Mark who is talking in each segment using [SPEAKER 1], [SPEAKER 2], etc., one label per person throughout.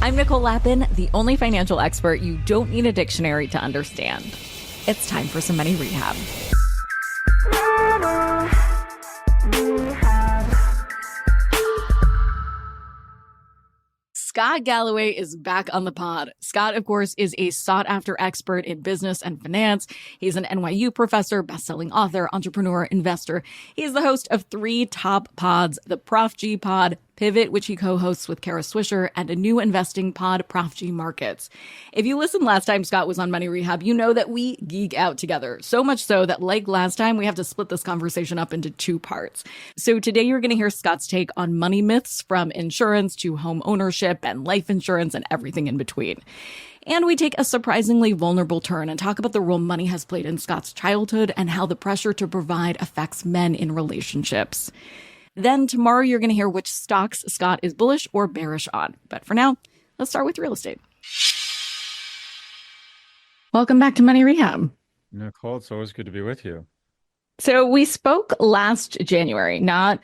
[SPEAKER 1] I'm Nicole Lappin, the only financial expert you don't need a dictionary to understand. It's time for some money rehab. Scott Galloway is back on the pod. Scott, of course, is a sought-after expert in business and finance. He's an NYU professor, best-selling author, entrepreneur, investor. He's the host of 3 top pods, the Prof G Pod, Pivot, which he co-hosts with Kara Swisher, and a new investing pod, Prof G Markets. If you listened last time Scott was on Money Rehab, you know that we geek out together. So much so that, like last time, we have to split this conversation up into 2 parts. So today you're going to hear Scott's take on money myths, from insurance to home ownership and life insurance and everything in between. And we take a surprisingly vulnerable turn and talk about the role money has played in Scott's childhood and how the pressure to provide affects men in relationships. Then tomorrow, you're going to hear which stocks Scott is bullish or bearish on. But for now, let's start with real estate. Welcome back to Money Rehab.
[SPEAKER 2] Nicole, it's always good to be with you.
[SPEAKER 1] So we spoke last January, not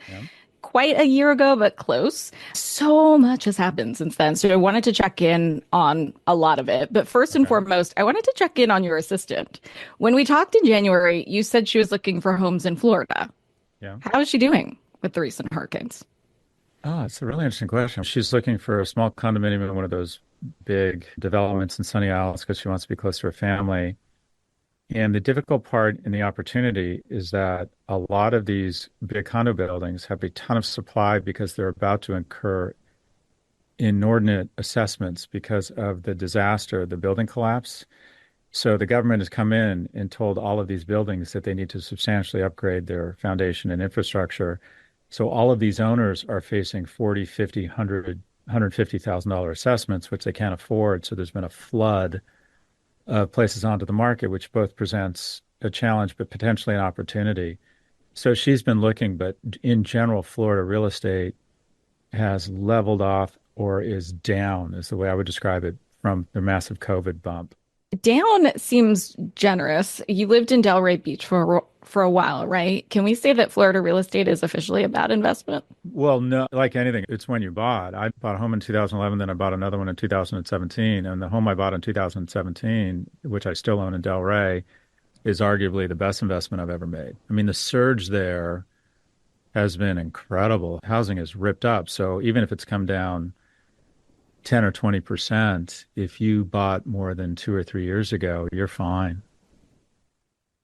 [SPEAKER 1] quite a year ago, but close. So much has happened since then. So I wanted to check in on a lot of it. But first and foremost, I wanted to check in on your assistant. When we talked in January, you said she was looking for homes in Florida.
[SPEAKER 2] Yeah.
[SPEAKER 1] How is she doing with the recent hurricanes?
[SPEAKER 2] Oh, it's a really interesting question. She's looking for a small condominium in one of those big developments in Sunny Isles because she wants to be close to her family. And the difficult part in the opportunity is that a lot of these big condo buildings have a ton of supply because they're about to incur inordinate assessments because of the disaster, the building collapse. So the government has come in and told all of these buildings that they need to substantially upgrade their foundation and infrastructure. So all of these owners are facing $40,000, $50,000, $150,000 assessments, which they can't afford. So there's been a flood of places onto the market, which both presents a challenge, but potentially an opportunity. So she's been looking, but in general, Florida real estate has leveled off or is down, is the way I would describe it, from the massive COVID bump.
[SPEAKER 1] Down seems generous. You lived in Delray Beach for a while, right? Can we say that Florida real estate is officially a bad investment?
[SPEAKER 2] Well, no, like anything, it's when you bought. I bought a home in 2011, then I bought another one in 2017. And the home I bought in 2017, which I still own in Delray, is arguably the best investment I've ever made. I mean, the surge there has been incredible. Housing is ripped up. So even if it's come down 10 or 20%, if you bought more than 2 or 3 years ago, you're fine.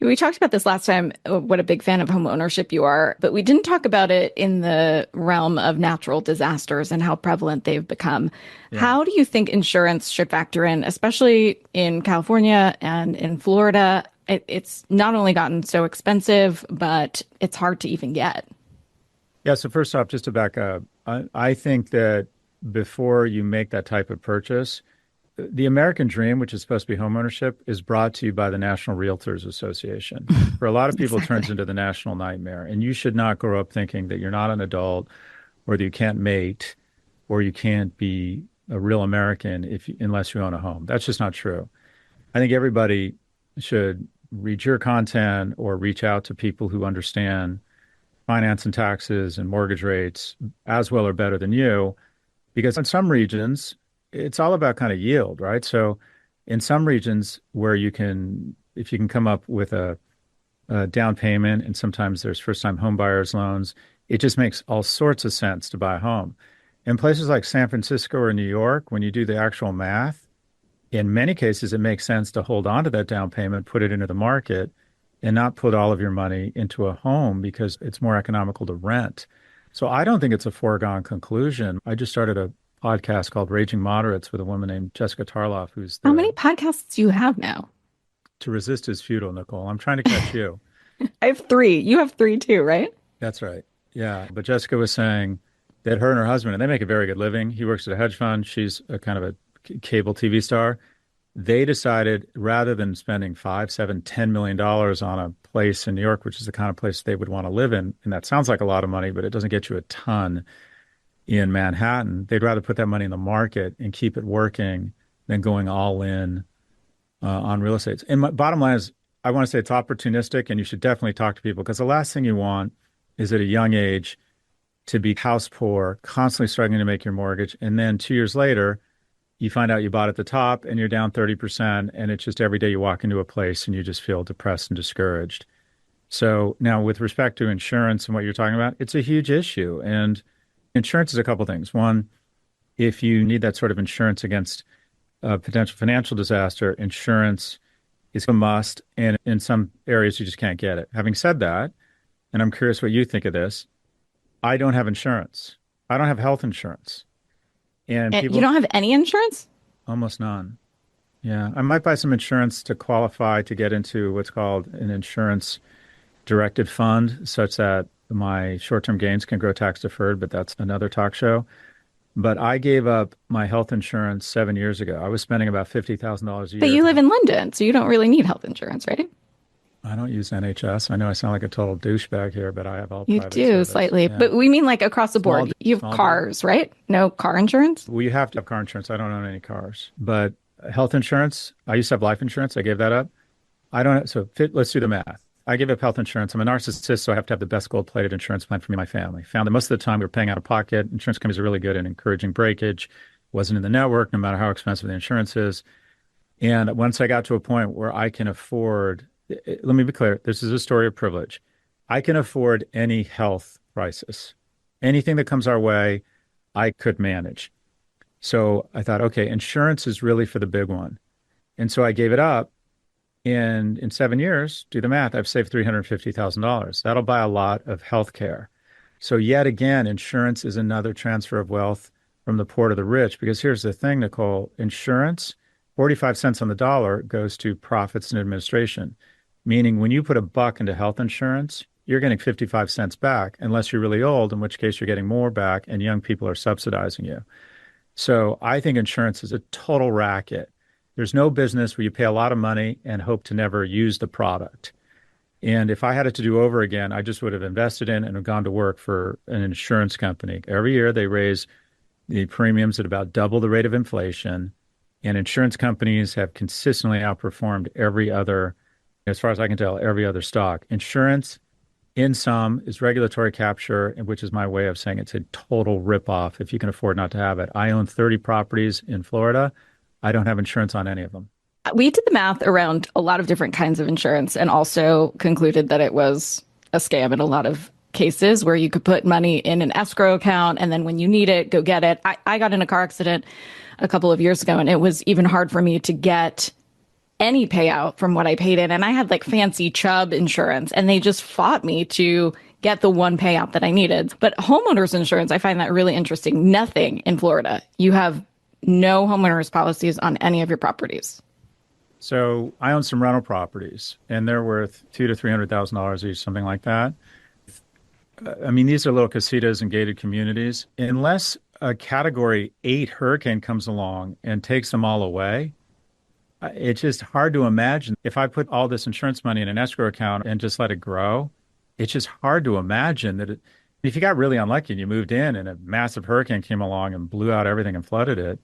[SPEAKER 1] We talked about this last time, what a big fan of home ownership you are, but we didn't talk about it in the realm of natural disasters and how prevalent they've become. Yeah. How do you think insurance should factor in, especially in California and in Florida? It's not only gotten so expensive, but it's hard to even get.
[SPEAKER 2] Yeah, so first off, just to back up, I think that before you make that type of purchase, the American dream, which is supposed to be homeownership, is brought to you by the National Realtors Association. For a lot of people, It turns into the national nightmare. And you should not grow up thinking that you're not an adult, or that you can't mate, or you can't be a real American unless you own a home. That's just not true. I think everybody should read your content or reach out to people who understand finance and taxes and mortgage rates as well or better than you. Because in some regions, it's all about kind of yield, right? So in some regions where if you can come up with a down payment, and sometimes there's first-time home buyers loans, it just makes all sorts of sense to buy a home. In places like San Francisco or New York, when you do the actual math, in many cases, it makes sense to hold on to that down payment, put it into the market, and not put all of your money into a home because it's more economical to rent. So I don't think it's a foregone conclusion. I just started a podcast called Raging Moderates with a woman named Jessica Tarloff,
[SPEAKER 1] How many podcasts do you have now?
[SPEAKER 2] To resist is futile, Nicole. I'm trying to catch you.
[SPEAKER 1] I have 3. You have 3 too, right?
[SPEAKER 2] That's right. Yeah. But Jessica was saying that her and her husband, and they make a very good living. He works at a hedge fund. She's a kind of a cable TV star. They decided, rather than spending $5, $7, $10 million on a place in New York, which is the kind of place they would want to live in, and that sounds like a lot of money, but it doesn't get you a ton in Manhattan, they'd rather put that money in the market and keep it working than going all in on real estate. And my bottom line is, I want to say it's opportunistic, and you should definitely talk to people, because the last thing you want is at a young age to be house poor, constantly struggling to make your mortgage, and then 2 years later you find out you bought at the top and you're down 30%, and it's just every day you walk into a place and you just feel depressed and discouraged. So now with respect to insurance and what you're talking about, it's a huge issue. And insurance is a couple things. One, if you need that sort of insurance against a potential financial disaster, insurance is a must. And in some areas, you just can't get it. Having said that, and I'm curious what you think of this, I don't have insurance. I don't have health insurance. And
[SPEAKER 1] And you
[SPEAKER 2] people,
[SPEAKER 1] don't have any insurance?
[SPEAKER 2] almost none. Yeah, I might buy some insurance to qualify to get into what's called an insurance directed fund, such that my short-term gains can grow tax deferred, but that's another talk show. But I gave up my health insurance 7 years ago. I was spending about $50,000 a
[SPEAKER 1] But
[SPEAKER 2] year.
[SPEAKER 1] you live in London, so you don't really need health insurance, right?
[SPEAKER 2] I don't use NHS. I know I sound like a total douchebag here, but I have all
[SPEAKER 1] You
[SPEAKER 2] private
[SPEAKER 1] do
[SPEAKER 2] service.
[SPEAKER 1] slightly,
[SPEAKER 2] Yeah.
[SPEAKER 1] but we mean like across the
[SPEAKER 2] Small
[SPEAKER 1] board. You have
[SPEAKER 2] small
[SPEAKER 1] cars, right? No car insurance?
[SPEAKER 2] Well, you have to have car insurance. I don't own any cars. But health insurance, I used to have life insurance. I gave that up. I don't. Let's do the math. I gave up health insurance. I'm a narcissist, so I have to have the best gold-plated insurance plan for me and my family. Found that most of the time we were paying out of pocket. Insurance companies are really good at encouraging breakage. Wasn't in the network, no matter how expensive the insurance is. And once I got to a point where I can afford, let me be clear, this is a story of privilege. I can afford any health crisis. Anything that comes our way, I could manage. So I thought, okay, insurance is really for the big one. And so I gave it up. And in 7 years, do the math, I've saved $350,000. That'll buy a lot of health care. So yet again, insurance is another transfer of wealth from the poor to the rich. Because here's the thing, Nicole, insurance, 45 cents on the dollar goes to profits and administration. Meaning when you put $1 into health insurance, you're getting 55 cents back, unless you're really old, in which case you're getting more back and young people are subsidizing you. So I think insurance is a total racket. There's no business where you pay a lot of money and hope to never use the product. And if I had it to do over again, I just would have invested in and have gone to work for an insurance company. Every year they raise the premiums at about double the rate of inflation. And insurance companies have consistently outperformed every other, as far as I can tell, every other stock. Insurance, in sum, is regulatory capture, which is my way of saying it's a total ripoff if you can afford not to have it. I own 30 properties in Florida. I don't have insurance on any of them.
[SPEAKER 1] We did the math around a lot of different kinds of insurance and also concluded that it was a scam in a lot of cases where you could put money in an escrow account and then when you need it, go get it. I got in a car accident a couple of years ago and it was even hard for me to get any payout from what I paid in. And I had like fancy Chubb insurance and they just fought me to get the one payout that I needed. But homeowners insurance, I find that really interesting. Nothing in Florida. You have no homeowners policies on any of your properties.
[SPEAKER 2] So I own some rental properties, and they're worth $200,000 to $300,000 each, something like that. I mean, these are little casitas and gated communities. Unless a Category 8 hurricane comes along and takes them all away, it's just hard to imagine. If I put all this insurance money in an escrow account and just let it grow, it's just hard to imagine that if you got really unlucky and you moved in and a massive hurricane came along and blew out everything and flooded it.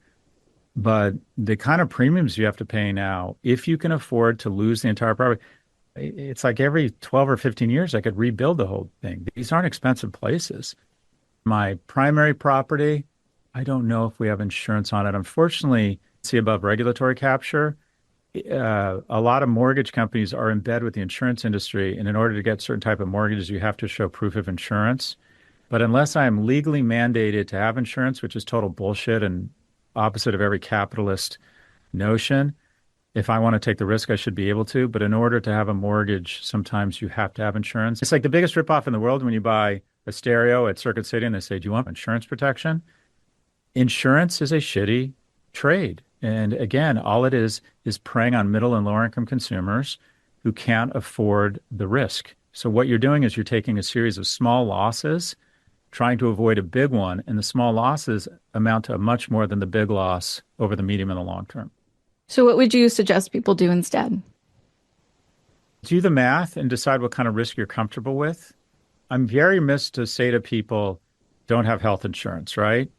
[SPEAKER 2] But the kind of premiums you have to pay now, if you can afford to lose the entire property, it's like every 12 or 15 years I could rebuild the whole thing. These aren't expensive places. My primary property, I don't know if we have insurance on it. Unfortunately, see above regulatory capture, a lot of mortgage companies are in bed with the insurance industry. And in order to get certain type of mortgages, you have to show proof of insurance. But unless I am legally mandated to have insurance, which is total bullshit and opposite of every capitalist notion, if I want to take the risk, I should be able to. But in order to have a mortgage, sometimes you have to have insurance. It's like the biggest ripoff in the world when you buy a stereo at Circuit City and they say, do you want insurance protection? Insurance is a shitty trade. And again, all it is preying on middle and lower income consumers who can't afford the risk. So what you're doing is you're taking a series of small losses, trying to avoid a big one, and the small losses amount to much more than the big loss over the medium and the long term.
[SPEAKER 1] So what would you suggest people do instead?
[SPEAKER 2] Do the math and decide what kind of risk you're comfortable with. I'm very remiss to say to people, don't have health insurance, right?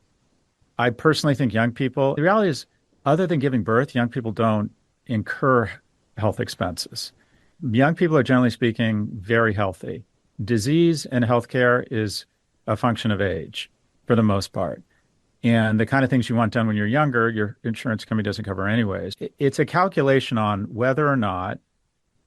[SPEAKER 2] I personally think young people, the reality is, other than giving birth, young people don't incur health expenses. Young people are, generally speaking, very healthy. Disease and healthcare is a function of age for the most part. And the kind of things you want done when you're younger, your insurance company doesn't cover anyways. It's a calculation on whether or not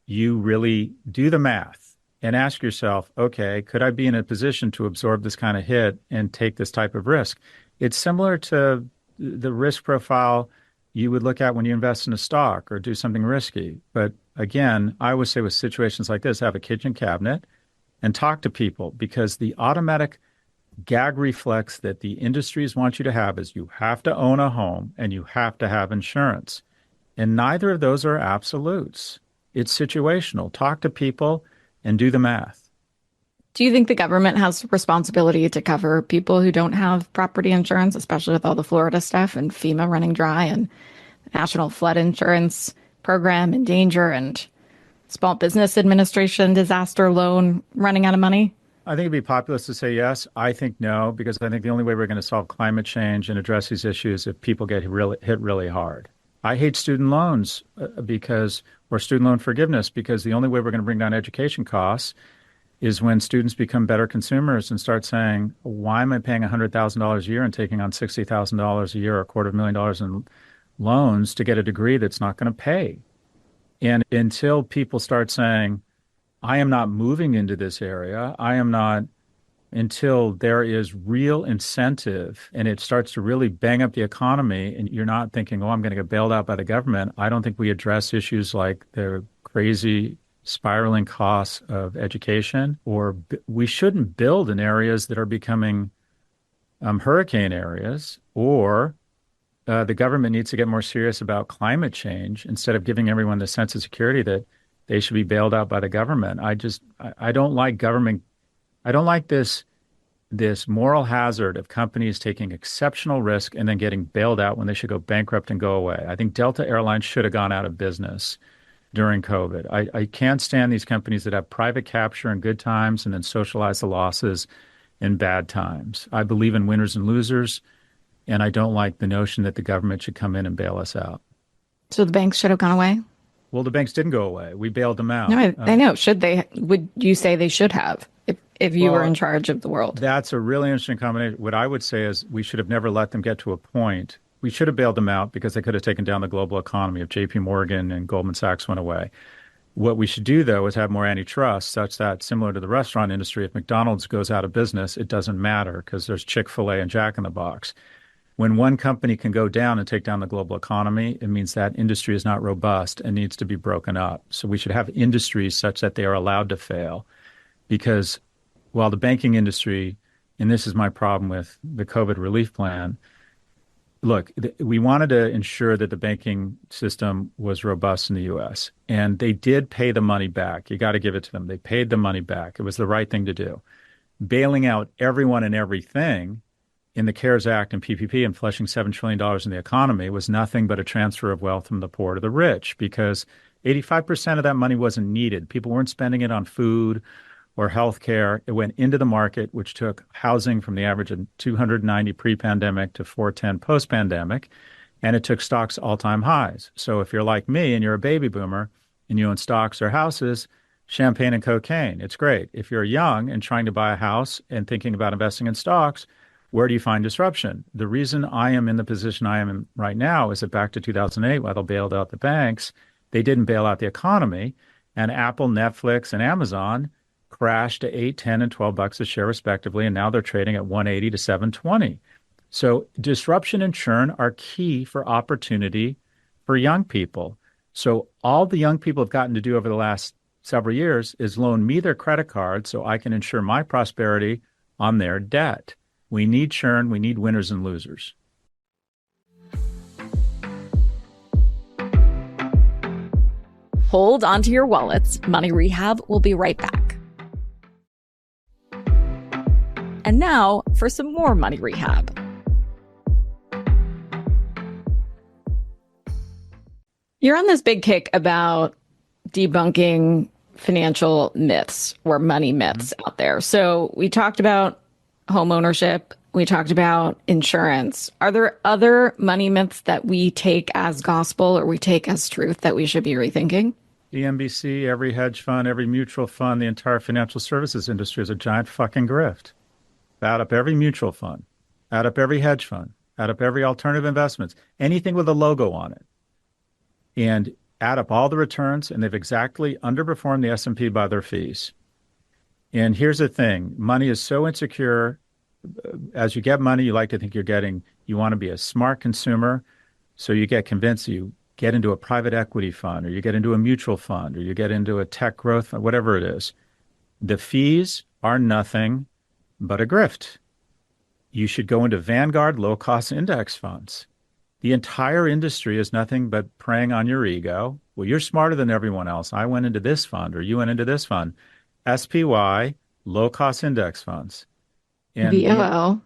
[SPEAKER 2] you really do the math and ask yourself, okay, could I be in a position to absorb this kind of hit and take this type of risk? It's similar to the risk profile you would look at when you invest in a stock or do something risky. But again, I would say with situations like this, have a kitchen cabinet and talk to people, because the automatic gag reflex that the industries want you to have is you have to own a home and you have to have insurance. And neither of those are absolutes. It's situational. Talk to people and do the math.
[SPEAKER 1] Do you think the government has responsibility to cover people who don't have property insurance, especially with all the Florida stuff and FEMA running dry and National Flood Insurance Program in danger and Small Business Administration disaster loan running out of money?
[SPEAKER 2] I think it'd be populist to say yes. I think no, because I think the only way we're going to solve climate change and address these issues is if people get hit really hard. I hate student loans or student loan forgiveness, because the only way we're going to bring down education costs is when students become better consumers and start saying, why am I paying $100,000 a year and taking on $60,000 a year or $250,000 in loans to get a degree that's not going to pay? And until people start saying, I am not moving into this area, until there is real incentive and it starts to really bang up the economy and you're not thinking, oh, I'm going to get bailed out by the government, I don't think we address issues like the crazy spiraling costs of education, or we shouldn't build in areas that are becoming hurricane areas, or the government needs to get more serious about climate change instead of giving everyone the sense of security that they should be bailed out by the government. I don't like government. I don't like this moral hazard of companies taking exceptional risk and then getting bailed out when they should go bankrupt and go away. I think Delta Airlines should have gone out of business during COVID. I can't stand these companies that have private capture in good times and then socialize the losses in bad times. I believe in winners and losers, and I don't like the notion that the government should come in and bail us out.
[SPEAKER 1] So the banks should have gone away?
[SPEAKER 2] Well, the banks didn't go away. We bailed them out.
[SPEAKER 1] No, I know. Should they? Would you say they should have if you were in charge of the world?
[SPEAKER 2] That's a really interesting combination. What I would say is we should have never let them get to a point. We should have bailed them out because they could have taken down the global economy if JP Morgan and Goldman Sachs went away. What we should do, though, is have more antitrust such that, similar to the restaurant industry, if McDonald's goes out of business, it doesn't matter because there's Chick-fil-A and Jack in the Box. When one company can go down and take down the global economy, it means that industry is not robust and needs to be broken up. So we should have industries such that they are allowed to fail, because while the banking industry, and this is my problem with the COVID relief plan, look, we wanted to ensure that the banking system was robust in the U.S., and they did pay the money back. You got to give it to them. They paid the money back. It was the right thing to do. Bailing out everyone and everything in the CARES Act and PPP and flushing $7 trillion in the economy was nothing but a transfer of wealth from the poor to the rich, because 85% of that money wasn't needed. People weren't spending it on food or healthcare. It went into the market, which took housing from the average of 290 pre-pandemic to 410 post-pandemic, and it took stocks all-time highs. So if you're like me and you're a baby boomer and you own stocks or houses, champagne and cocaine, it's great. If you're young and trying to buy a house and thinking about investing in stocks, where do you find disruption? The reason I am in the position I am in right now is that back to 2008, while they bailed out the banks, they didn't bail out the economy, and Apple, Netflix, and Amazon crashed to 8, 10, and $12 a share respectively, and now they're trading at 180 to 720. So disruption and churn are key for opportunity for young people. So all the young people have gotten to do over the last several years is loan me their credit card so I can ensure my prosperity on their debt. We need churn. We need winners and losers.
[SPEAKER 1] Hold onto your wallets. Money Rehab will be right back. And now for some more Money Rehab. You're on this big kick about debunking financial myths or money myths out there. So we talked about home ownership. We talked about insurance. Are there other money myths that we take as gospel or we take as truth that we should be rethinking?
[SPEAKER 2] The NBC, every hedge fund, every mutual fund, the entire financial services industry is a giant fucking grift. Add up every mutual fund, add up every hedge fund, add up every alternative investments, anything with a logo on it, and add up all the returns, and they've exactly underperformed the S&P by their fees. And here's the thing, money is so insecure. As you get money, you like to think you want to be a smart consumer. So you get convinced, you get into a private equity fund, or you get into a mutual fund, or you get into a tech growth fund, whatever it is. The fees are nothing but a grift. You should go into Vanguard low-cost index funds. The entire industry is nothing but preying on your ego. Well, you're smarter than everyone else. I went into this fund, or you went into this fund. SPY, low-cost index funds. And
[SPEAKER 1] VOO.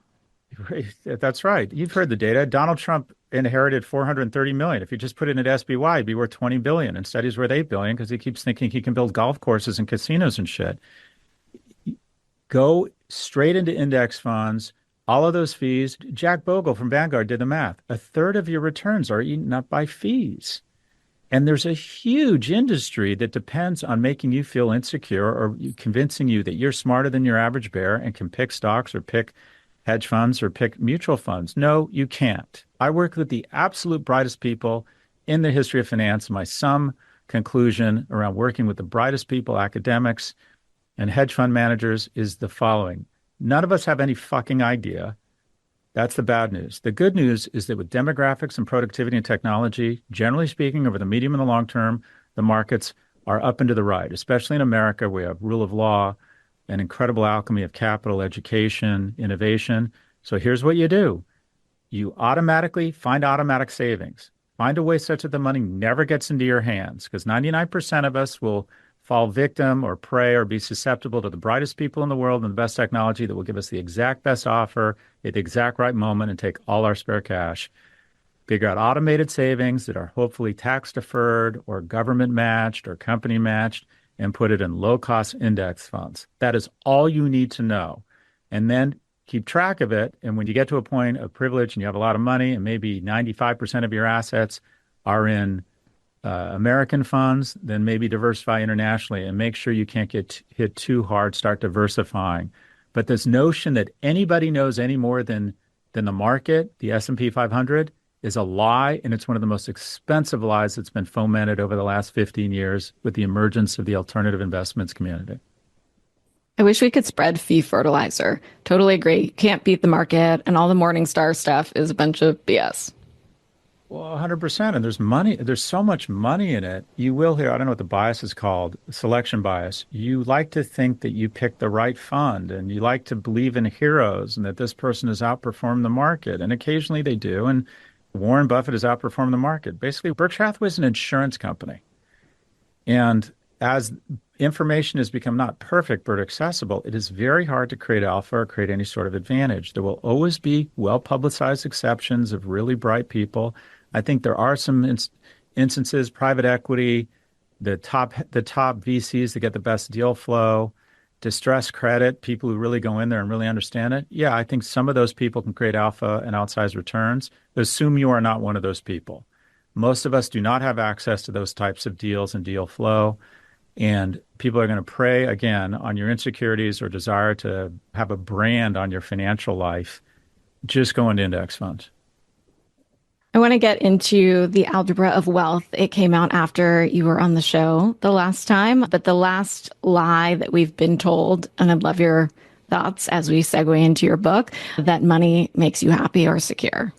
[SPEAKER 2] that's right. You've heard the data. Donald Trump inherited 430 million. If you just put it in SPY, it'd be worth 20 billion. Instead, he's worth 8 billion because he keeps thinking he can build golf courses and casinos and shit. Go straight into index funds. All of those fees. Jack Bogle from Vanguard did the math. A third of your returns are eaten up by fees. And there's a huge industry that depends on making you feel insecure or convincing you that you're smarter than your average bear and can pick stocks or pick hedge funds or pick mutual funds. No, you can't. I work with the absolute brightest people in the history of finance. My sum conclusion around working with the brightest people, academics and hedge fund managers, is the following. None of us have any fucking idea. That's the bad news. The good news is that with demographics and productivity and technology, generally speaking, over the medium and the long term, the markets are up and to the right, especially in America. We have rule of law, an incredible alchemy of capital, education, innovation. So here's what you do. You automatically find automatic savings. Find a way such that the money never gets into your hands, because 99% of us will fall victim or prey or be susceptible to the brightest people in the world and the best technology that will give us the exact best offer at the exact right moment and take all our spare cash. Figure out automated savings that are hopefully tax deferred or government matched or company matched, and put it in low-cost index funds. That is all you need to know. And then keep track of it. And when you get to a point of privilege and you have a lot of money and maybe 95% of your assets are in American funds, then maybe diversify internationally and make sure you can't get hit too hard, start diversifying. But this notion that anybody knows any more than the market, the S&P 500, is a lie, and it's one of the most expensive lies that's been fomented over the last 15 years with the emergence of the alternative investments community.
[SPEAKER 1] I wish we could spread fee fertilizer. Totally agree. Can't beat the market, and all the Morningstar stuff is a bunch of BS.
[SPEAKER 2] Well, 100%. And there's money. There's so much money in it. You will hear, I don't know what the bias is called, selection bias. You like to think that you picked the right fund, and you like to believe in heroes and that this person has outperformed the market. And occasionally they do. And Warren Buffett has outperformed the market. Basically, Berkshire Hathaway is an insurance company. And as information has become not perfect but accessible, it is very hard to create alpha or create any sort of advantage. There will always be well-publicized exceptions of really bright people. I think there are some instances, private equity, the top VCs that get the best deal flow, distressed credit, people who really go in there and really understand it. Yeah, I think some of those people can create alpha and outsized returns. Assume you are not one of those people. Most of us do not have access to those types of deals and deal flow. And people are going to prey, again, on your insecurities or desire to have a brand on your financial life. Just go into index funds.
[SPEAKER 1] I want to get into the algebra of wealth. It came out after you were on the show the last time, but the last lie that we've been told, and I'd love your thoughts as we segue into your book, that money makes you happy or secure.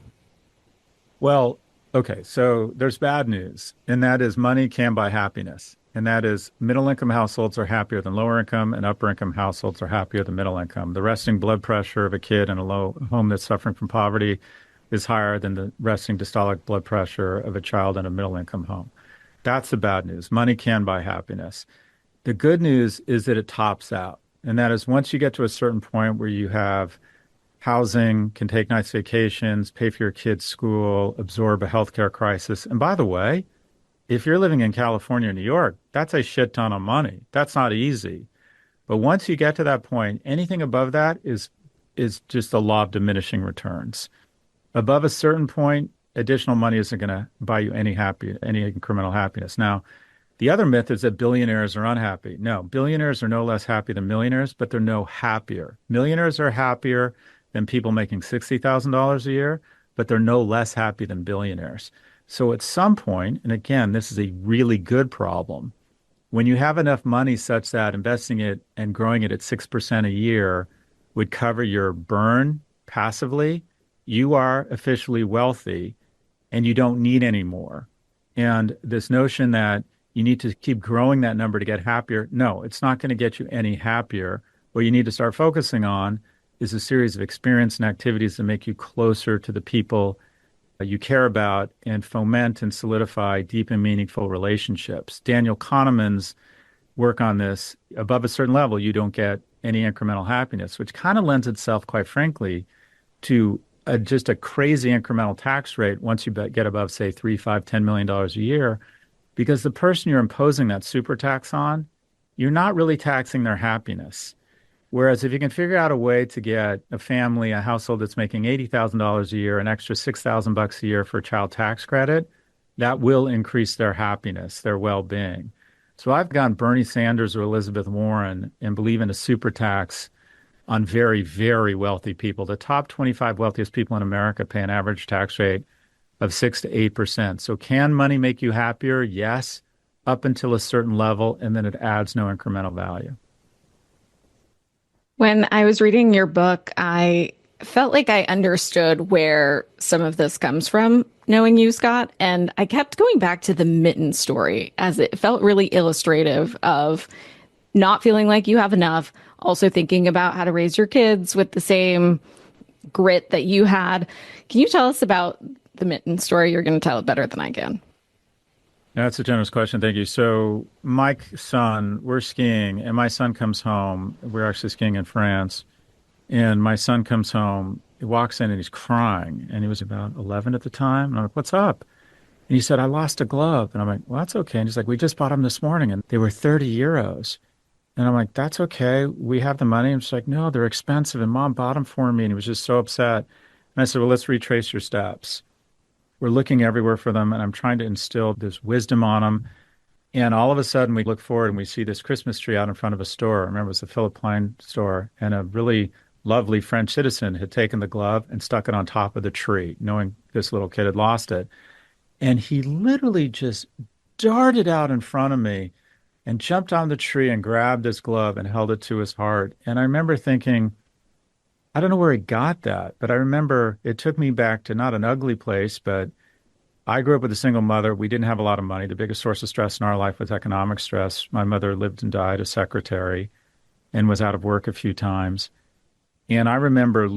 [SPEAKER 2] Well, okay, so there's bad news, and that is money can buy happiness. And that is middle-income households are happier than lower-income, and upper-income households are happier than middle-income. The resting blood pressure of a kid in a low home that's suffering from poverty is higher than the resting systolic blood pressure of a child in a middle-income home. That's the bad news. Money can buy happiness. The good news is that it tops out. And that is once you get to a certain point where you have housing, can take nice vacations, pay for your kids' school, absorb a healthcare crisis. And by the way, if you're living in California or New York, that's a shit ton of money. That's not easy. But once you get to that point, anything above that is just the law of diminishing returns. Above a certain point, additional money isn't going to buy you any incremental happiness. Now, the other myth is that billionaires are unhappy. No, billionaires are no less happy than millionaires, but they're no happier. Millionaires are happier than people making $60,000 a year, but they're no less happy than billionaires. So at some point, and again, this is a really good problem, when you have enough money such that investing it and growing it at 6% a year would cover your burn passively, you are officially wealthy and you don't need any more. And this notion that you need to keep growing that number to get happier, no, it's not going to get you any happier. What you need to start focusing on is a series of experience and activities that make you closer to the people you care about and foment and solidify deep and meaningful relationships. Daniel Kahneman's work on this, above a certain level, you don't get any incremental happiness, which kind of lends itself, quite frankly, to just a crazy incremental tax rate once you get above, say, $3, $5, $10 million a year, because the person you're imposing that super tax on, you're not really taxing their happiness. Whereas if you can figure out a way to get a family, a household that's making $80,000 a year, an extra $6,000 a year for child tax credit, that will increase their happiness, their well-being. So I've gone Bernie Sanders or Elizabeth Warren and believe in a super tax on very, very wealthy people. The top 25 wealthiest people in America pay an average tax rate of 6 to 8%. So can money make you happier? Yes, up until a certain level, and then it adds no incremental value.
[SPEAKER 1] When I was reading your book, I felt like I understood where some of this comes from, knowing you, Scott. And I kept going back to the mitten story as it felt really illustrative of not feeling like you have enough, also thinking about how to raise your kids with the same grit that you had. Can you tell us about the mitten story? You're going to tell it better than I can.
[SPEAKER 2] That's a generous question. Thank you. So my son, we're skiing, and my son comes home. We're actually skiing in France. And my son comes home, he walks in and he's crying. And he was about 11 at the time. And I'm like, what's up? And he said, I lost a glove. And I'm like, well, that's okay. And he's like, we just bought them this morning and they were 30 euros. And I'm like, that's okay. We have the money. And she's like, no, they're expensive. And mom bought them for me. And he was just so upset. And I said, well, let's retrace your steps. We're looking everywhere for them. And I'm trying to instill this wisdom on them. And all of a sudden we look forward and we see this Christmas tree out in front of a store. I remember it was the Philip Klein store. And a really lovely French citizen had taken the glove and stuck it on top of the tree, knowing this little kid had lost it. And he literally just darted out in front of me and jumped on the tree and grabbed this glove and held it to his heart. And I remember thinking, I don't know where he got that, but I remember it took me back to not an ugly place, but I grew up with a single mother. We didn't have a lot of money. The biggest source of stress in our life was economic stress. My mother lived and died a secretary and was out of work a few times. And I remember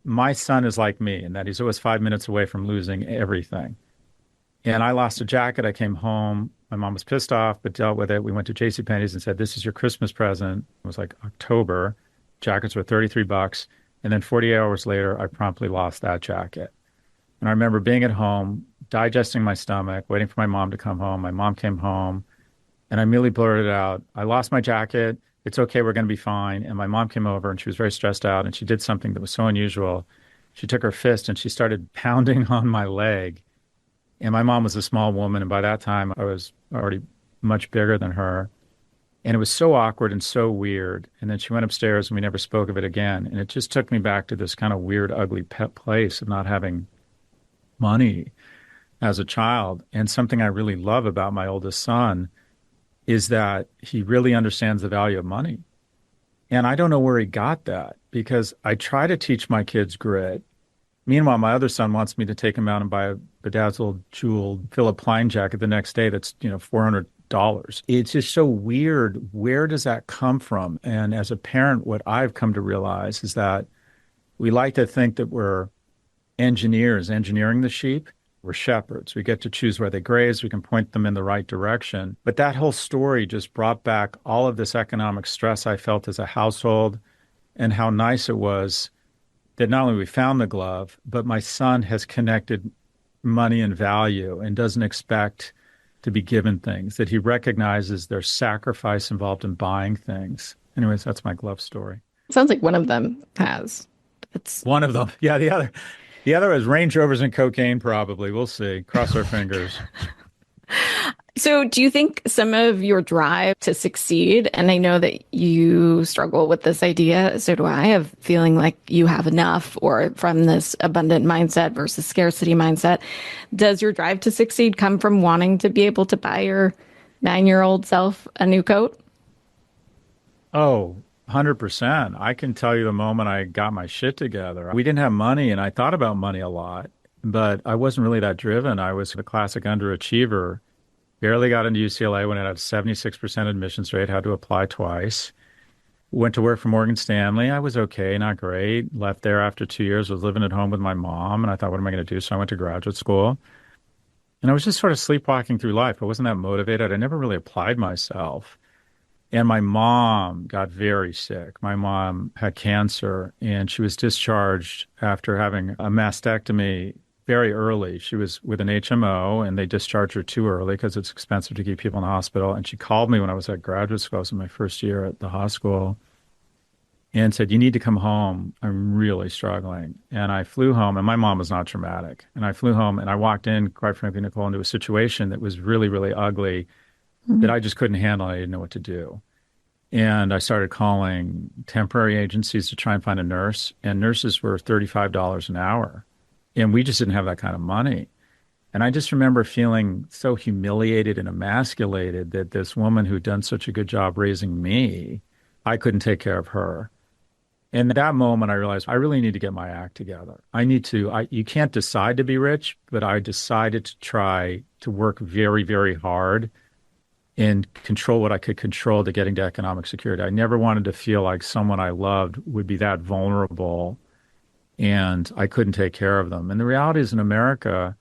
[SPEAKER 2] my son is like me in that he's always 5 minutes away from losing everything. And I lost a jacket. I came home. My mom was pissed off, but dealt with it. We went to JCPenney's and said, this is your Christmas present. It was like October. Jackets were 33 bucks. And then 48 hours later, I promptly lost that jacket. And I remember being at home, digesting my stomach, waiting for my mom to come home. My mom came home, and I immediately blurted out, I lost my jacket. It's okay. We're going to be fine. And my mom came over, and she was very stressed out, and she did something that was so unusual. She took her fist, and she started pounding on my leg. And my mom was a small woman, and by that time, I was already much bigger than her. And it was so awkward and so weird. And then she went upstairs, and we never spoke of it again. And it just took me back to this kind of weird, ugly place of not having money as a child. And something I really love about my oldest son is that he really understands the value of money. And I don't know where he got that because I try to teach my kids grit. Meanwhile, my other son wants me to take him out and buy a bedazzled, jeweled Philip Klein jacket the next day that's, $400. It's just so weird. Where does that come from? And as a parent, what I've come to realize is that we like to think that we're engineers engineering the sheep. We're shepherds. We get to choose where they graze. We can point them in the right direction. But that whole story just brought back all of this economic stress I felt as a household and how nice it was that not only we found the glove, but my son has connected money and value and doesn't expect to be given things, that he recognizes there's sacrifice involved in buying things. Anyways, that's my glove story.
[SPEAKER 1] Sounds like one of them has. It's
[SPEAKER 2] one of them. Yeah, the other is Range Rovers and cocaine, probably. We'll see. Cross our fingers.
[SPEAKER 1] So, do you think some of your drive to succeed, and I know that you struggle with this idea, so do I, of feeling like you have enough or from this abundant mindset versus scarcity mindset, does your drive to succeed come from wanting to be able to buy your 9-year-old self a new coat?
[SPEAKER 2] Oh, 100%. I can tell you the moment I got my shit together. We didn't have money, and I thought about money a lot, but I wasn't really that driven. I was a classic underachiever. Barely got into UCLA when it had a 76% admissions rate, had to apply twice. Went to work for Morgan Stanley. I was okay, not great. Left there after 2 years, was living at home with my mom, and I thought, what am I going to do? So I went to graduate school. And I was just sort of sleepwalking through life. I wasn't that motivated. I never really applied myself. And my mom got very sick. My mom had cancer, and she was discharged after having a mastectomy very early. She was with an HMO, and they discharged her too early because it's expensive to keep people in the hospital. And she called me when I was at graduate school. I was in my first year at the hospital and said, "You need to come home. I'm really struggling." And I flew home, and my mom was not traumatic. And I flew home, and I walked in, quite frankly, Nicole, into a situation that was really, really ugly that I just couldn't handle. I didn't know what to do. And I started calling temporary agencies to try and find a nurse, and nurses were $35 an hour. And we just didn't have that kind of money. And I just remember feeling so humiliated and emasculated that this woman who'd done such a good job raising me, I couldn't take care of her. And at that moment, I realized I really need to get my act together. You can't decide to be rich, but I decided to try to work very, very hard and control what I could control to getting to economic security. I never wanted to feel like someone I loved would be that vulnerable and I couldn't take care of them. And the reality is in America,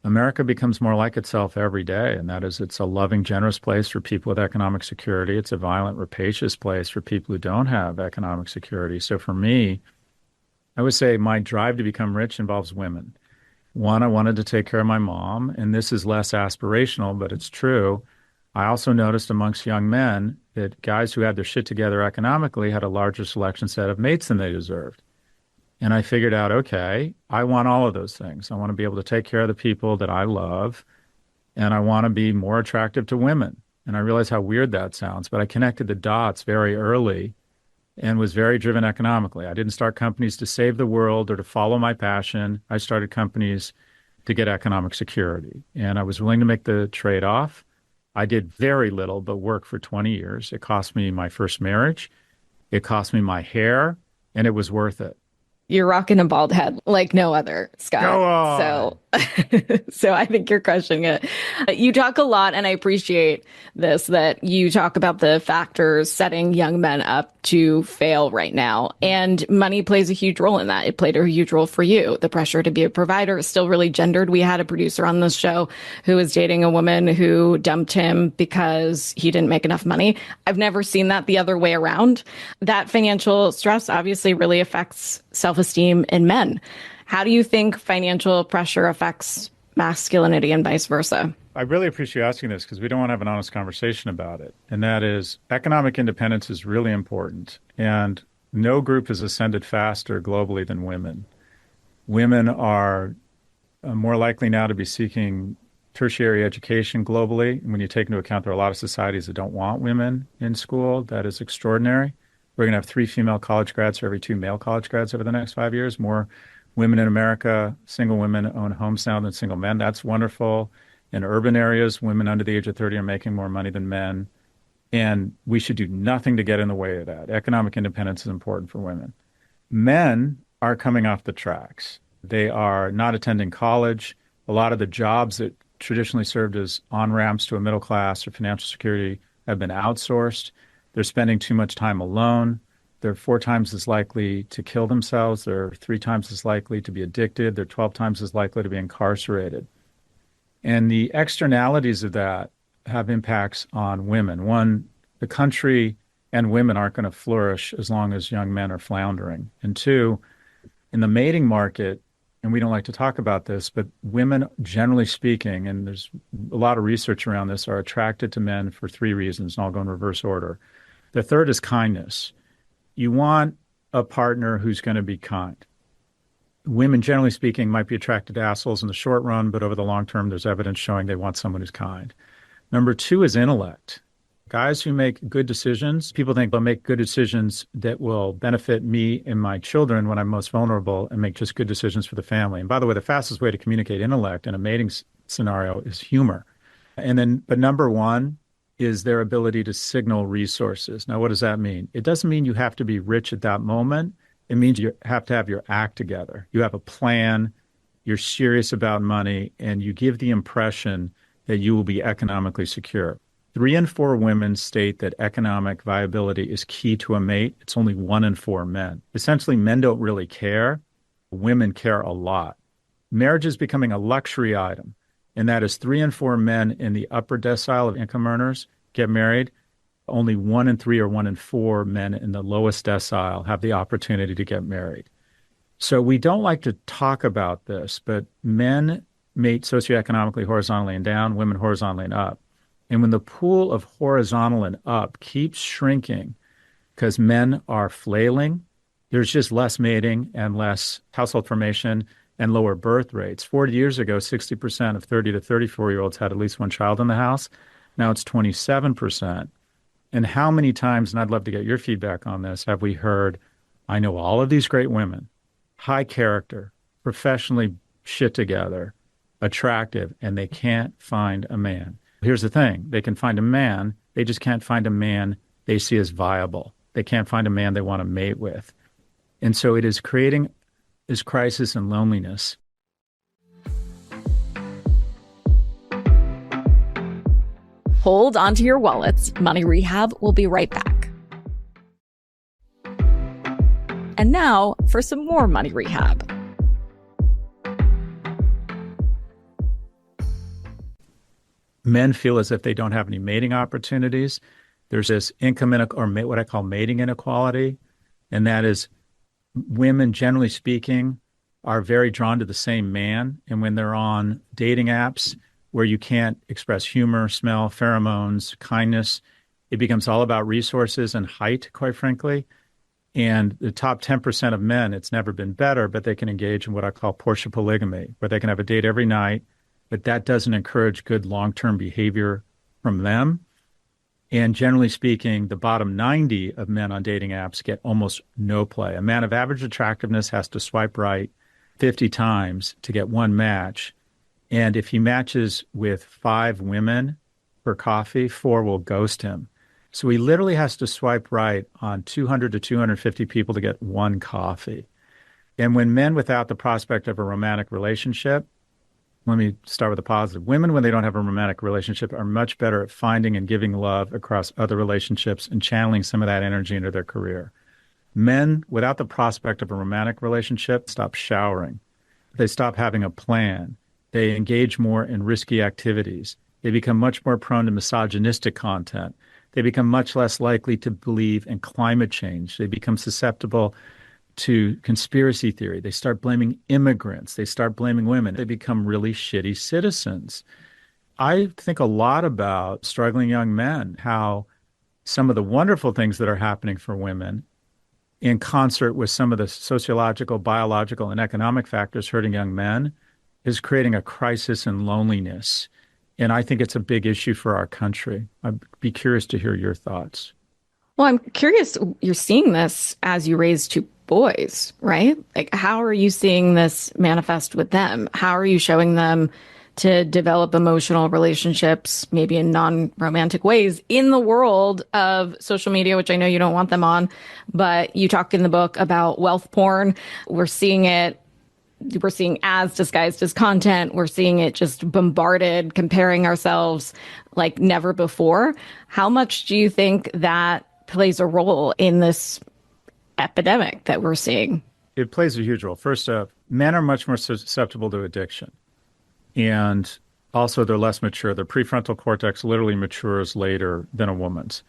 [SPEAKER 2] America becomes more like itself every day. And that is, it's a loving, generous place for people with economic security. It's a violent, rapacious place for people who don't have economic security. So for me, I would say my drive to become rich involves women. One, I wanted to take care of my mom, and this is less aspirational, but it's true. I also noticed amongst young men that guys who had their shit together economically had a larger selection set of mates than they deserved. And I figured out, okay, I want all of those things. I want to be able to take care of the people that I love, and I want to be more attractive to women. And I realized how weird that sounds, but I connected the dots very early and was very driven economically. I didn't start companies to save the world or to follow my passion. I started companies to get economic security. And I was willing to make the trade-off. I did very little but work for 20 years. It cost me my first marriage. It cost me my hair, and it was worth it.
[SPEAKER 1] You're rocking a bald head like no other, Scott.
[SPEAKER 2] Go on.
[SPEAKER 1] So I think you're crushing it. You talk a lot, and I appreciate this, that you talk about the factors setting young men up to fail right now. And money plays a huge role in that. It played a huge role for you. The pressure to be a provider is still really gendered. We had a producer on this show who was dating a woman who dumped him because he didn't make enough money. I've never seen that the other way around. That financial stress obviously really affects self-esteem in men. How do you think financial pressure affects masculinity and vice versa?
[SPEAKER 2] I really appreciate you asking this because we don't want to have an honest conversation about it. And that is, economic independence is really important. And no group has ascended faster globally than women. Women are more likely now to be seeking tertiary education globally. And when you take into account there are a lot of societies that don't want women in school, that is extraordinary. We're going to have 3 female college grads for every 2 male college grads over the next 5 years. More women in America, single women own homes now than single men. That's wonderful. In urban areas, women under the age of 30 are making more money than men. And we should do nothing to get in the way of that. Economic independence is important for women. Men are coming off the tracks. They are not attending college. A lot of the jobs that traditionally served as on-ramps to a middle class or financial security have been outsourced. They're spending too much time alone. They're 4 times as likely to kill themselves. They're 3 times as likely to be addicted. They're 12 times as likely to be incarcerated. And the externalities of that have impacts on women. One, the country and women aren't going to flourish as long as young men are floundering. And 2, in the mating market, and we don't like to talk about this, but women, generally speaking, and there's a lot of research around this, are attracted to men for 3 reasons, and I'll go in reverse order. The third is kindness. You want a partner who's going to be kind. Women, generally speaking, might be attracted to assholes in the short run, but over the long term, there's evidence showing they want someone who's kind. Number two is intellect. Guys who make good decisions, people think they'll make good decisions that will benefit me and my children when I'm most vulnerable and make just good decisions for the family. And by the way, the fastest way to communicate intellect in a mating scenario is humor. And then, but number one is their ability to signal resources. Now, what does that mean? It doesn't mean you have to be rich at that moment. It means you have to have your act together. You have a plan, you're serious about money, and you give the impression that you will be economically secure. 3 in 4 women state that economic viability is key to a mate. It's only 1 in 4 men. Essentially, men don't really care. Women care a lot. Marriage is becoming a luxury item, and that is 3 in 4 men in the upper decile of income earners get married. Only 1 in 3 or 1 in 4 men in the lowest decile have the opportunity to get married. So we don't like to talk about this, but men mate socioeconomically horizontally and down, women horizontally and up. And when the pool of horizontal and up keeps shrinking because men are flailing, there's just less mating and less household formation and lower birth rates. 40 years ago, 60% of 30 to 34-year-olds had at least one child in the house. Now it's 27%. And how many times, and I'd love to get your feedback on this, have we heard, I know all of these great women, high character, professionally shit together, attractive, and they can't find a man. Here's the thing. They can find a man. They just can't find a man they see as viable. They can't find a man they want to mate with. And so it is creating this crisis and loneliness.
[SPEAKER 1] Hold onto your wallets. Money Rehab will be right back. And now for some more Money Rehab.
[SPEAKER 2] Men feel as if they don't have any mating opportunities. There's this income or what I call mating inequality, and that is women, generally speaking, are very drawn to the same man. And when they're on dating apps where you can't express humor, smell, pheromones, kindness, it becomes all about resources and height, quite frankly. And the top 10% of men, it's never been better, but they can engage in what I call Portia polygamy, where they can have a date every night, but that doesn't encourage good long-term behavior from them. And generally speaking, the bottom 90 of men on dating apps get almost no play. A man of average attractiveness has to swipe right 50 times to get one match. And if he matches with 5 women for coffee, 4 will ghost him. So he literally has to swipe right on 200 to 250 people to get one coffee. And when men without the prospect of a romantic relationship, let me start with the positive. Women, when they don't have a romantic relationship, are much better at finding and giving love across other relationships and channeling some of that energy into their career. Men, without the prospect of a romantic relationship, stop showering. They stop having a plan. They engage more in risky activities. They become much more prone to misogynistic content. They become much less likely to believe in climate change. They become susceptible to conspiracy theory. They start blaming immigrants. They start blaming women. They become really shitty citizens. I think a lot about struggling young men, how some of the wonderful things that are happening for women in concert with some of the sociological, biological, and economic factors hurting young men is creating a crisis in loneliness. And I think it's a big issue for our country. I'd be curious to hear your thoughts.
[SPEAKER 1] Well, I'm curious, you're seeing this as you raise 2 boys, right? Like, how are you seeing this manifest with them? How are you showing them to develop emotional relationships, maybe in non-romantic ways, in the world of social media, which I know you don't want them on, but you talk in the book about wealth porn. We're seeing ads disguised as content. We're seeing it just bombarded, comparing ourselves like never before. How much do you think that plays a role in this epidemic that we're seeing?
[SPEAKER 2] It plays a huge role. First up, men are much more susceptible to addiction. And also they're less mature. Their prefrontal cortex literally matures later than a woman's.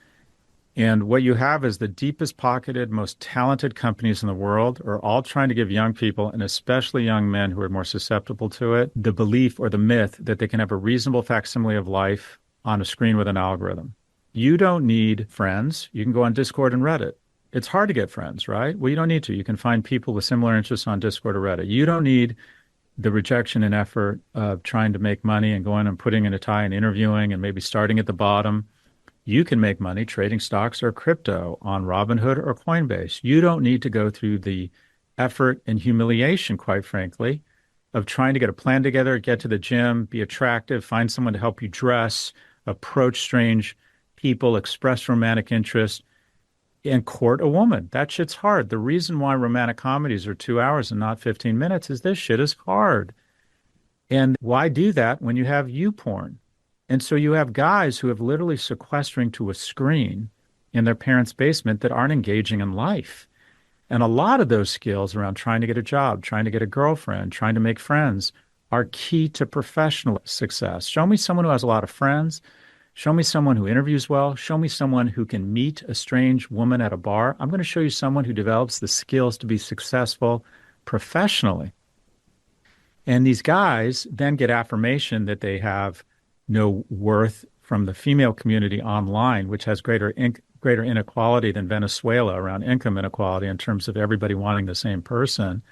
[SPEAKER 2] And what you have is the deepest pocketed, most talented companies in the world are all trying to give young people, and especially young men who are more susceptible to it, the belief or the myth that they can have a reasonable facsimile of life on a screen with an algorithm. You don't need friends. You can go on Discord and Reddit. It's hard to get friends, right? Well, you don't need to. You can find people with similar interests on Discord or Reddit. You don't need the rejection and effort of trying to make money and going and putting in a tie and interviewing and maybe starting at the bottom. You can make money trading stocks or crypto on Robinhood or Coinbase. You don't need to go through the effort and humiliation, quite frankly, of trying to get a plan together, get to the gym, be attractive, find someone to help you dress, approach strange people, express romantic interest, and court a woman. That shit's hard. The reason why romantic comedies are 2 hours and not 15 minutes is this shit is hard. And why do that when you have you porn? And so you have guys who have literally sequestering to a screen in their parents' basement that aren't engaging in life. And a lot of those skills around trying to get a job, trying to get a girlfriend, trying to make friends are key to professional success. Show me someone who has a lot of friends. Show me someone who interviews well. Show me someone who can meet a strange woman at a bar. I'm going to show you someone who develops the skills to be successful professionally. And these guys then get affirmation that they have no worth from the female community online, which has greater inequality than Venezuela around income inequality in terms of everybody wanting the same person.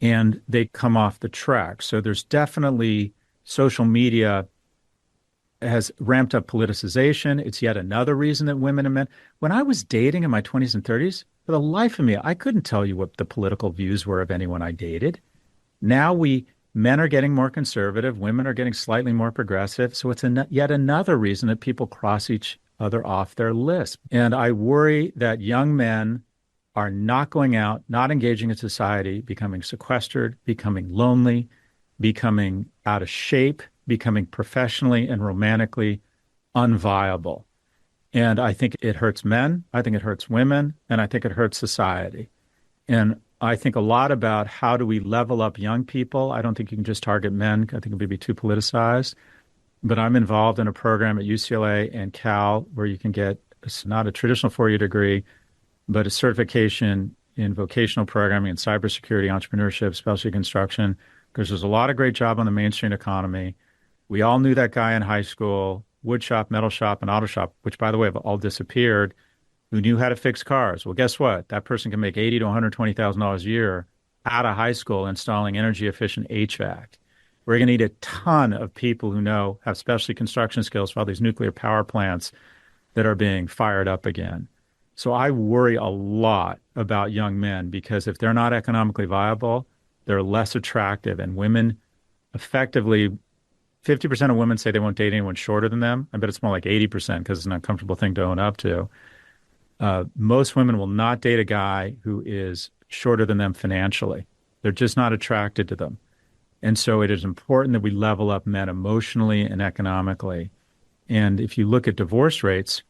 [SPEAKER 2] And they come off the track. So there's definitely social media has ramped up politicization. It's yet another reason that women and men, when I was dating in my 20s and 30s, for the life of me, I couldn't tell you what the political views were of anyone I dated. Now men are getting more conservative, women are getting slightly more progressive. So it's yet another reason that people cross each other off their list. And I worry that young men are not going out, not engaging in society, becoming sequestered, becoming lonely, becoming out of shape, becoming professionally and romantically unviable. And I think it hurts men, I think it hurts women, and I think it hurts society. And I think a lot about how do we level up young people. I don't think you can just target men. I think it would be too politicized. But I'm involved in a program at UCLA and Cal where you can get, it's not a traditional four-year degree, but a certification in vocational programming and cybersecurity, entrepreneurship, specialty construction, because there's a lot of great job on the mainstream economy. We all knew that guy in high school, wood shop, metal shop, and auto shop, which, by the way, have all disappeared, who knew how to fix cars. Well, guess what? That person can make $80,000 to $120,000 a year out of high school installing energy-efficient HVAC. We're going to need a ton of people who have specialty construction skills for all these nuclear power plants that are being fired up again. So I worry a lot about young men because if they're not economically viable, they're less attractive. And women, effectively, 50% of women say they won't date anyone shorter than them. I bet it's more like 80% because it's an uncomfortable thing to own up to. Most women will not date a guy who is shorter than them financially. They're just not attracted to them. And so it is important that we level up men emotionally and economically. And if you look at divorce rates,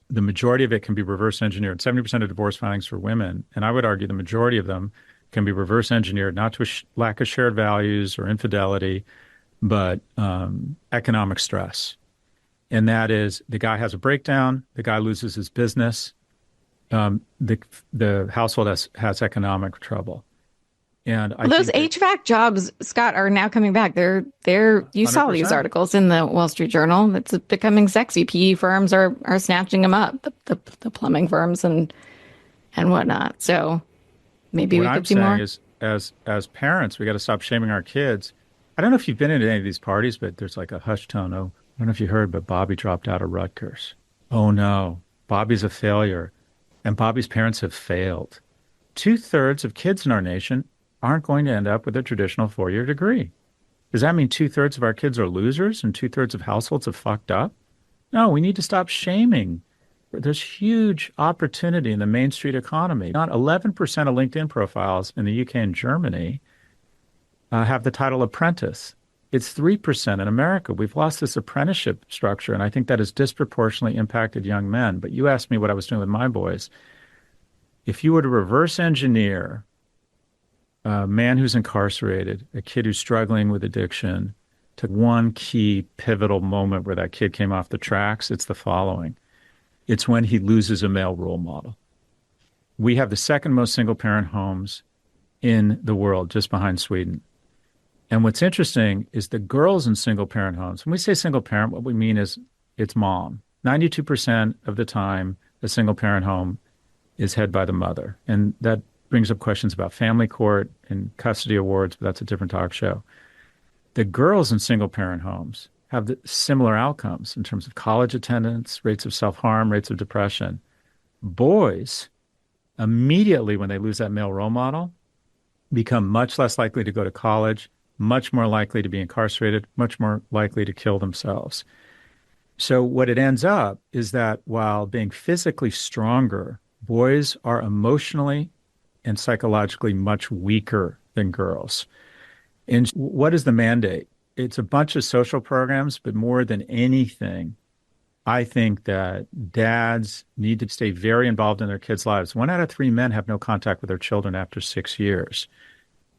[SPEAKER 2] the majority of it can be reverse engineered. 70% of divorce filings for women, and I would argue the majority of them can be reverse engineered, not to a lack of shared values or infidelity, but economic stress. And that is the guy has a breakdown, the guy loses his business, the household has economic trouble. And
[SPEAKER 1] those HVAC jobs, Scott, are now coming back. They're you 100%. Saw these articles in the Wall Street Journal. It's becoming sexy. PE firms are snatching them up, the plumbing firms and whatnot. So maybe we could see more.
[SPEAKER 2] What I'm saying is, as parents, we got to stop shaming our kids. I don't know if you've been into any of these parties, but there's like a hush tone. Oh, I don't know if you heard, but Bobby dropped out of Rutgers. Oh no, Bobby's a failure. And Bobby's parents have failed. 2/3 of kids in our nation aren't going to end up with a traditional four-year degree. Does that mean 2/3 of our kids are losers and 2/3 of households have fucked up? No, we need to stop shaming. There's huge opportunity in the Main Street economy. Not 11% of LinkedIn profiles in the UK and Germany have the title apprentice. It's 3% in America. We've lost this apprenticeship structure, and I think that has disproportionately impacted young men. But you asked me what I was doing with my boys. If you were to reverse engineer a man who's incarcerated, a kid who's struggling with addiction, to one key pivotal moment where that kid came off the tracks, it's the following. It's when he loses a male role model. We have the second most single-parent homes in the world, just behind Sweden. And what's interesting is the girls in single-parent homes, when we say single-parent, what we mean is it's mom. 92% of the time, a single-parent home is head by the mother. And that brings up questions about family court and custody awards, but that's a different talk show. The girls in single-parent homes have similar outcomes in terms of college attendance, rates of self-harm, rates of depression. Boys, immediately when they lose that male role model, become much less likely to go to college, much more likely to be incarcerated, much more likely to kill themselves. So what it ends up is that while being physically stronger, boys are emotionally and psychologically much weaker than girls. And what is the mandate? It's a bunch of social programs, but more than anything, I think that dads need to stay very involved in their kids' lives. 1 out of 3 men have no contact with their children after 6 years.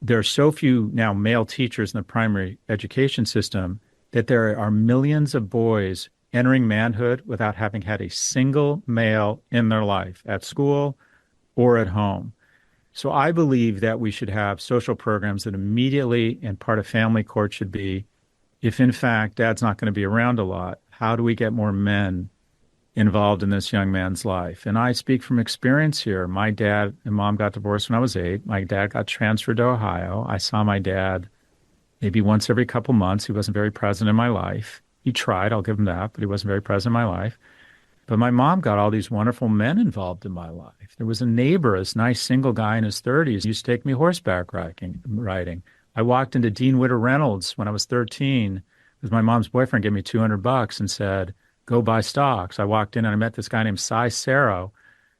[SPEAKER 2] There are so few now male teachers in the primary education system that there are millions of boys entering manhood without having had a single male in their life at school or at home. So I believe that we should have social programs that immediately, and part of family court should be, if in fact dad's not going to be around a lot, how do we get more men involved in this young man's life? And I speak from experience here. My dad and mom got divorced when I was 8. My dad got transferred to Ohio. I saw my dad maybe once every couple months. He wasn't very present in my life. He tried, I'll give him that, but he wasn't very present in my life. But my mom got all these wonderful men involved in my life. There was a neighbor, this nice single guy in his 30s, used to take me horseback riding. I walked into Dean Witter Reynolds when I was 13 because my mom's boyfriend gave me $200 and said, go buy stocks. I walked in and I met this guy named Cy Saro.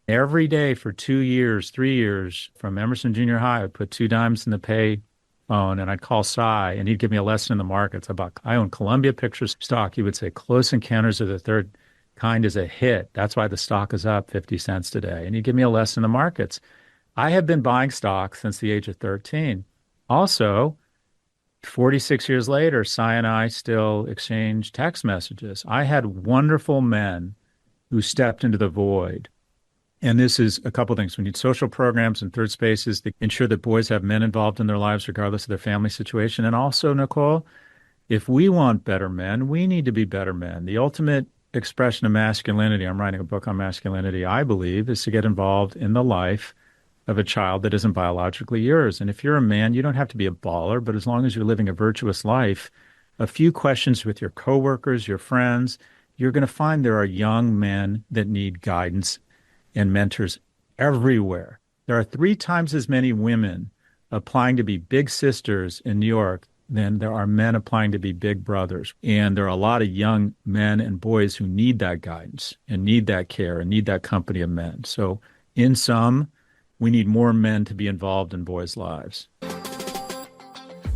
[SPEAKER 2] Every day for 2 years, 3 years, from Emerson Junior High, I'd put 2 dimes in the pay phone and I'd call Cy and he'd give me a lesson in the markets about, I own Columbia Pictures stock. He would say, Close Encounters of the Third Kind is a hit. That's why the stock is up 50 cents today. And he'd give me a lesson in the markets. I have been buying stocks since the age of 13. Also, 46 years later, Cy and I still exchange text messages. I had wonderful men who stepped into the void. And this is a couple of things. We need social programs and third spaces to ensure that boys have men involved in their lives regardless of their family situation. And also, Nicole, if we want better men, we need to be better men. The ultimate expression of masculinity, I'm writing a book on masculinity, I believe, is to get involved in the life of a child that isn't biologically yours. And if you're a man, you don't have to be a baller, but as long as you're living a virtuous life, a few questions with your coworkers, your friends, you're going to find there are young men that need guidance and mentors everywhere. There are 3 times as many women applying to be big sisters in New York than there are men applying to be big brothers. And there are a lot of young men and boys who need that guidance and need that care and need that company of men. So in sum, we need more men to be involved in boys' lives.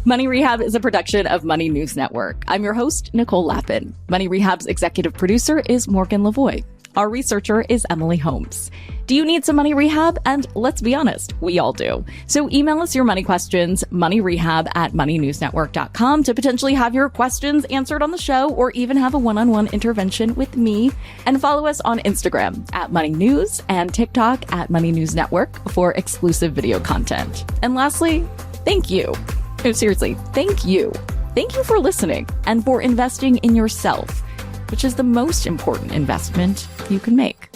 [SPEAKER 1] Money Rehab is a production of Money News Network. I'm your host, Nicole Lappin. Money Rehab's executive producer is Morgan Lavoie. Our researcher is Emily Holmes. Do you need some money rehab? And let's be honest, we all do. So email us your money questions, moneyrehab@moneynewsnetwork.com, to potentially have your questions answered on the show or even have a one-on-one intervention with me. And follow us on Instagram @MoneyNews and TikTok @MoneyNewsNetwork for exclusive video content. And lastly, thank you. No, seriously, thank you. Thank you for listening and for investing in yourself, which is the most important investment you can make.